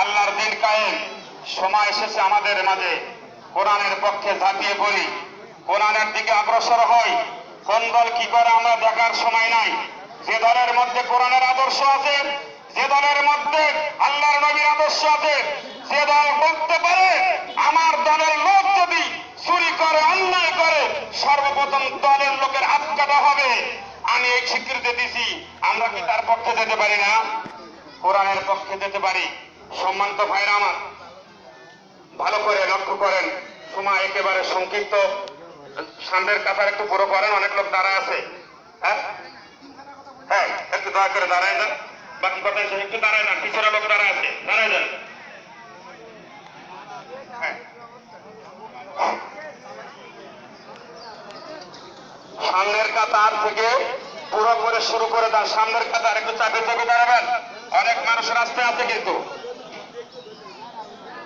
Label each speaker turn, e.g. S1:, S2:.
S1: আল্লাহর দিন কায়েম সময় এসেছে আমাদের মাঝে কোরআনের পক্ষে ঝাঁপিয়ে পড়ি, কোরআনের দিকে অগ্রসর হই। কোন দল কি করে আমরা দেখার সময় নাই। যে দলের মধ্যে কোরআনের আদর্শ আছে, যে দলের মধ্যে আল্লাহর নবীর আদর্শ আছে, যে দল বলতে পারে আমার দলের লোক যদি চুরি করে অন্যায় করে সর্বপ্রথম দলের লোকের হাত কাটা হবে, আমি এই স্বীকৃতি দিছি। আমরা কি তার পক্ষে যেতে পারি না? কোরআনের পক্ষে যেতে পারি। সম্মানিত ভাইরা আমার, ভালো করে লক্ষ্য করেন, সময় একেবারে সংক্ষিপ্ত। সামনের কাতার একটু পুরো করেন, অনেক লোক দাঁড়ায় আছে। হ্যাঁ হ্যাঁ, একটু দয়া করে দাঁড়ায় যান। বাকি কথা একটু দাঁড়ায় যান, পিছনে লোক দাঁড়ায় আছে, দাঁড়ায় যান। হ্যাঁ, সামনের কাতার থেকে পুরো করে শুরু করে দেন। সামনের কাতার একটু চাপে চাপে দাঁড়াবেন, অনেক মানুষ রাস্তায় আছে কিন্তু।